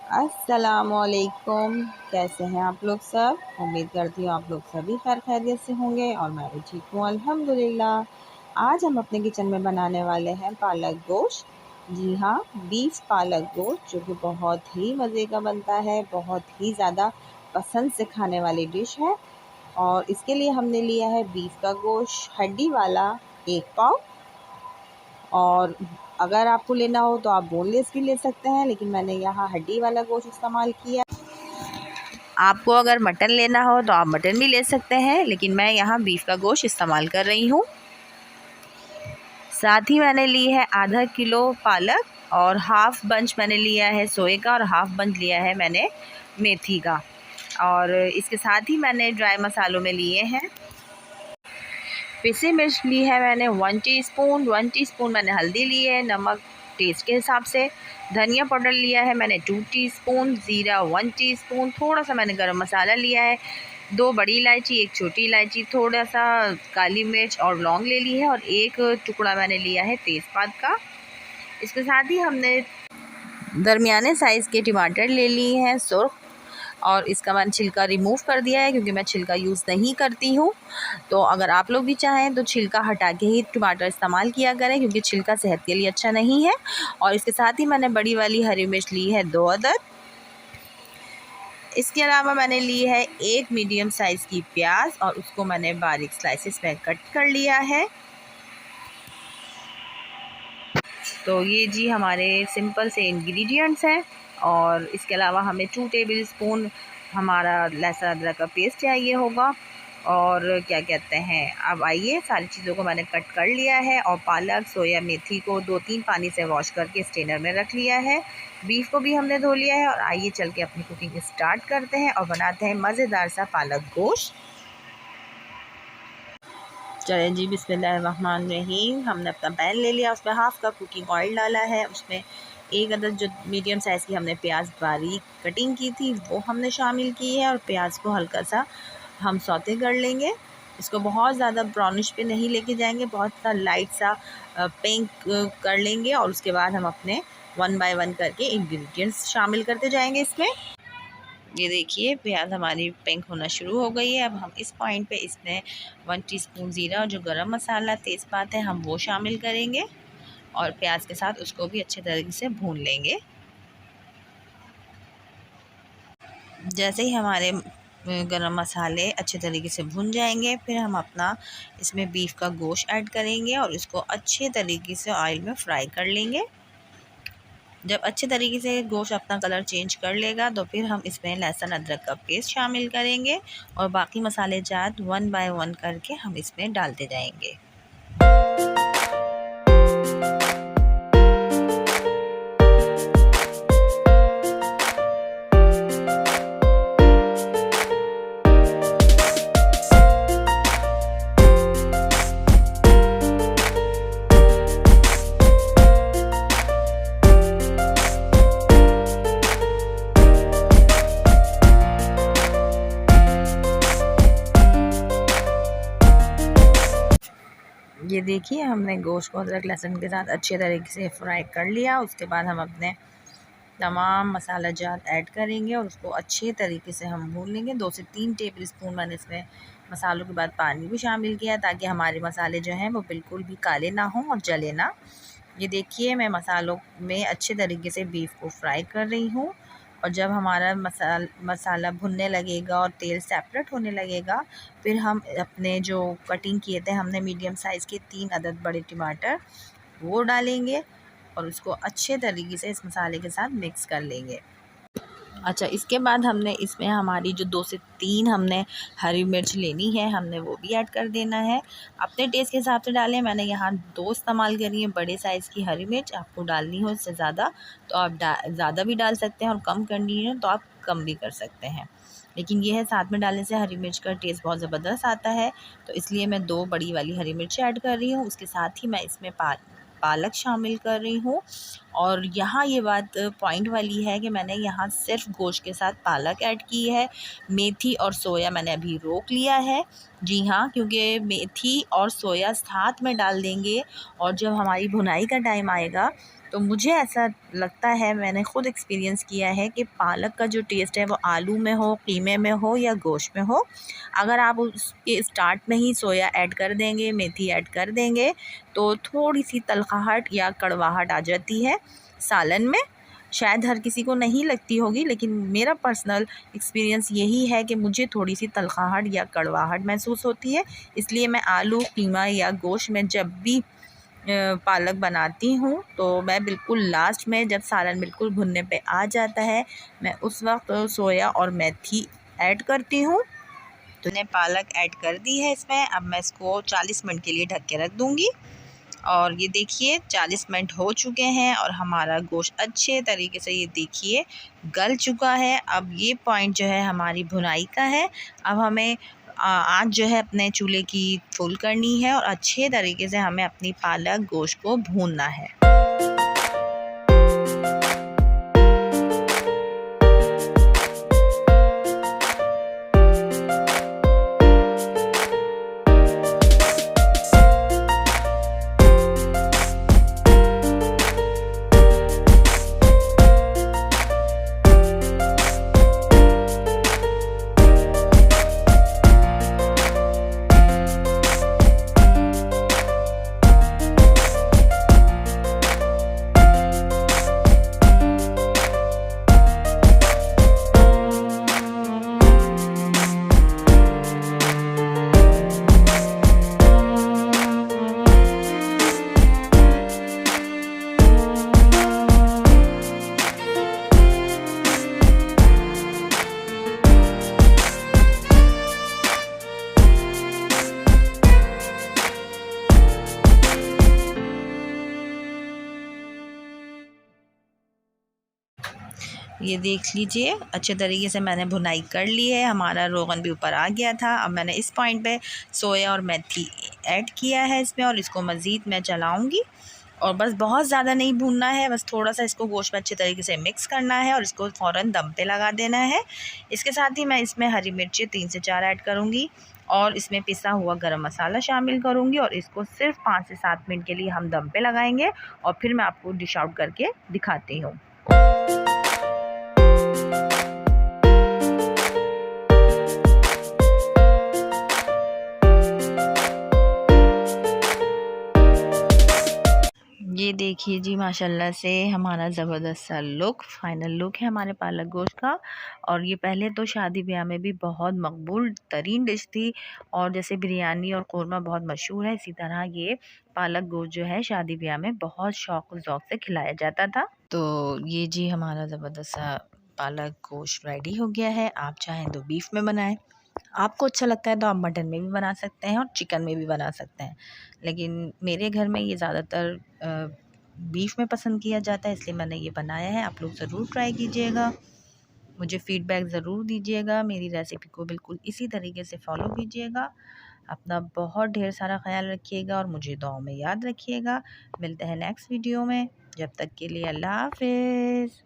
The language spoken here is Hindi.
अस्सलामुअलैकुम। कैसे हैं आप लोग सब? उम्मीद करती हूँ आप लोग सभी खैर खैरियत से होंगे और मैं भी ठीक हूँ अल्हम्दुलिल्लाह। आज हम अपने किचन में बनाने वाले हैं पालक गोश्त। जी हाँ, बीफ पालक गोश्त, जो कि बहुत ही मज़े का बनता है, बहुत ही ज़्यादा पसंद से खाने वाली डिश है। और इसके लिए हमने लिया है बीफ का गोश्त, हड्डी वाला 1 पाव। और अगर आपको लेना हो तो आप बोनलेस भी ले सकते हैं, लेकिन मैंने यहाँ हड्डी वाला गोश्त इस्तेमाल किया। आपको अगर मटन लेना हो तो आप मटन भी ले सकते हैं, लेकिन मैं यहाँ बीफ का गोश्त इस्तेमाल कर रही हूँ। साथ ही मैंने ली है आधा किलो पालक और हाफ बंच मैंने लिया है सोए का और हाफ बंच लिया है मैंने मेथी का। और इसके साथ ही मैंने ड्राई मसालों में लिए हैं पिसी मिर्च ली है मैंने 1 टीस्पून मैंने हल्दी ली है, नमक टेस्ट के हिसाब से, धनिया पाउडर लिया है मैंने 2 टीस्पून, ज़ीरा 1 टीस्पून, थोड़ा सा मैंने गरम मसाला लिया है, 2 बड़ी इलायची, 1 छोटी इलायची, थोड़ा सा काली मिर्च और लौंग ले ली है और 1 टुकड़ा मैंने लिया है तेज़पात का। इसके साथ ही हमने दरमियाने साइज़ के टमाटर ले लिए हैं सुर्ख, और इसका मैंने छिलका रिमूव कर दिया है क्योंकि मैं छिलका यूज़ नहीं करती हूँ। तो अगर आप लोग भी चाहें तो छिलका हटा के ही टमाटर इस्तेमाल किया करें, क्योंकि छिलका सेहत के लिए अच्छा नहीं है। और इसके साथ ही मैंने बड़ी वाली हरी मिर्च ली है 2 अदद। इसके अलावा मैंने ली है 1 मीडियम साइज़ की प्याज और उसको मैंने बारीक स्लाइसेस में कट कर लिया है। तो ये जी हमारे सिंपल से इंग्रेडिएंट्स हैं। और इसके अलावा हमें 2 टेबल स्पून हमारा लहसुन अदरक का पेस्ट चाहिए होगा। और क्या कहते हैं, अब आइए, सारी चीज़ों को मैंने कट कर लिया है और पालक, सोया, मेथी को 2-3 पानी से वॉश करके स्ट्रेनर में रख लिया है। बीफ को भी हमने धो लिया है। और आइए चल के अपनी कुकिंग स्टार्ट करते हैं और बनाते हैं मज़ेदार सा पालक गोश्त। चलें जी, बिस्मिल्लाहिर्रहमानिर्रहीम। हमने अपना पैन ले लिया, उसमें हाफ़ कप कुकिंग ऑयल डाला है, उसमें 1 अदद जो मीडियम साइज़ की हमने प्याज बारीक कटिंग की थी वो हमने शामिल की है। और प्याज को हल्का सा हम सौते कर लेंगे। इसको बहुत ज़्यादा ब्राउनिश पे नहीं लेके जाएंगे, बहुत सा लाइट सा पिंक कर लेंगे। और उसके बाद हम अपने 1 बाय 1 करके इंग्रेडिएंट्स शामिल करते जाएंगे इसमें। ये देखिए, प्याज हमारी पिंक होना शुरू हो गई है। अब हम इस पॉइंट पे इसमें 1 टीस्पून ज़ीरा और जो गरम मसाला तेज़पात है हम वो शामिल करेंगे और प्याज के साथ उसको भी अच्छे तरीके से भून लेंगे। जैसे ही हमारे गरम मसाले अच्छे तरीके से भुन जाएंगे, फिर हम अपना इसमें बीफ का गोश्त ऐड करेंगे और इसको अच्छे तरीके से ऑयल में फ्राई कर लेंगे। जब अच्छे तरीके से गोश्त अपना कलर चेंज कर लेगा तो फिर हम इसमें लहसुन अदरक का पेस्ट शामिल करेंगे और बाकी मसाले जात 1 बाय 1 करके हम इसमें डालते जाएंगे। ये देखिए, हमने गोश्त को अदरक लहसुन के साथ अच्छे तरीके से फ्राई कर लिया। उसके बाद हम अपने तमाम मसाला जात ऐड करेंगे और उसको अच्छे तरीके से हम भून लेंगे। 2 से 3 टेबल स्पून मैंने इसमें मसालों के बाद पानी भी शामिल किया, ताकि हमारे मसाले जो हैं वो बिल्कुल भी काले ना हों और जले ना। ये देखिए, मैं मसालों में अच्छे तरीके से बीफ को फ्राई कर रही हूँ। और जब हमारा मसाला भुनने लगेगा और तेल सेपरेट होने लगेगा, फिर हम अपने जो कटिंग किए थे हमने मीडियम साइज़ के 3 अदद बड़े टमाटर वो डालेंगे और उसको अच्छे तरीके से इस मसाले के साथ मिक्स कर लेंगे। अच्छा, इसके बाद हमने इसमें हमारी जो 2 से 3 हमने हरी मिर्च लेनी है, हमने वो भी ऐड कर देना है। अपने टेस्ट के हिसाब से डालें। मैंने यहाँ 2 इस्तेमाल करी है बड़े साइज़ की हरी मिर्च। आपको डालनी हो इससे ज़्यादा तो आप ज़्यादा भी डाल सकते हैं और कम करनी है तो आप कम भी कर सकते हैं। लेकिन ये है, साथ में डालने से हरी मिर्च का टेस्ट बहुत ज़बरदस्त आता है, तो इसलिए मैं 2 बड़ी वाली हरी मिर्च ऐड कर रही हूँ। उसके साथ ही मैं इसमें पालक शामिल कर रही हूँ। और यहाँ ये बात पॉइंट वाली है कि मैंने यहाँ सिर्फ गोश्त के साथ पालक ऐड की है। मेथी और सोया मैंने अभी रोक लिया है। जी हाँ, क्योंकि मेथी और सोया साथ में डाल देंगे और जब हमारी भुनाई का टाइम आएगा तो मुझे ऐसा लगता है, मैंने ख़ुद एक्सपीरियंस किया है कि पालक का जो टेस्ट है वो आलू में हो, कीमे में हो या गोश्त में हो, अगर आप उसके स्टार्ट में ही सोया ऐड कर देंगे, मेथी ऐड कर देंगे, तो थोड़ी सी तलखाहट या कड़वाहट आ जाती है सालन में। शायद हर किसी को नहीं लगती होगी, लेकिन मेरा पर्सनल एक्सपीरियंस यही है कि मुझे थोड़ी सी तलखाहट या कड़वाहट महसूस होती है। इसलिए मैं आलू, कीमा या गोश्त में जब भी पालक बनाती हूँ तो मैं बिल्कुल लास्ट में, जब सालन बिल्कुल भुनने पे आ जाता है, मैं उस वक्त सोया और मेथी ऐड करती हूँ। तो मैंने पालक ऐड कर दी है इसमें। अब मैं इसको 40 मिनट के लिए ढक के रख दूँगी। और ये देखिए 40 मिनट हो चुके हैं और हमारा गोश्त अच्छे तरीके से, ये देखिए, गल चुका है। अब ये पॉइंट जो है हमारी भुनाई का है। अब हमें आँच जो है अपने चूल्हे की फुल करनी है और अच्छे तरीके से हमें अपनी पालक गोश्त को भूनना है। ये देख लीजिए, अच्छे तरीके से मैंने भुनाई कर ली है। हमारा रोगन भी ऊपर आ गया था। अब मैंने इस पॉइंट पे सोया और मेथी ऐड किया है इसमें और इसको मज़ीद मैं चलाऊंगी। और बस बहुत ज़्यादा नहीं भूनना है, बस थोड़ा सा इसको गोश्त में अच्छे तरीके से मिक्स करना है और इसको फ़ौरन दम पे लगा देना है। इसके साथ ही मैं इसमें हरी मिर्ची 3 से 4 ऐड करूँगी और इसमें पिसा हुआ गरम मसाला शामिल करूँगी और इसको सिर्फ 5 से 7 मिनट के लिए हम दम पे लगाएंगे और फिर मैं आपको डिश आउट करके दिखाती हूँ। ये देखिए जी, माशाल्लाह से हमारा ज़बरदस्त सा लुक, फाइनल लुक है हमारे पालक गोश्त का। और ये पहले तो शादी ब्याह में भी बहुत मकबूल तरीन डिश थी और जैसे बिरयानी और क़ोरमा बहुत मशहूर है, इसी तरह ये पालक गोश्त जो है शादी ब्याह में बहुत शौक़ और ज़ौक़ से खिलाया जाता था। तो ये जी हमारा ज़बरदस्त सा पालक गोश्त रेडी हो गया है। आप चाहें तो बीफ में बनाएं, आपको अच्छा लगता है तो आप मटन में भी बना सकते हैं और चिकन में भी बना सकते हैं, लेकिन मेरे घर में ये ज़्यादातर बीफ में पसंद किया जाता है, इसलिए मैंने ये बनाया है। आप लोग ज़रूर ट्राई कीजिएगा, मुझे फ़ीडबैक ज़रूर दीजिएगा, मेरी रेसिपी को बिल्कुल इसी तरीके से फॉलो कीजिएगा। अपना बहुत ढेर सारा ख्याल रखिएगा और मुझे दुआओं में याद रखिएगा। मिलते हैं नेक्स्ट वीडियो में, जब तक के लिए अल्लाह हाफ़िज़।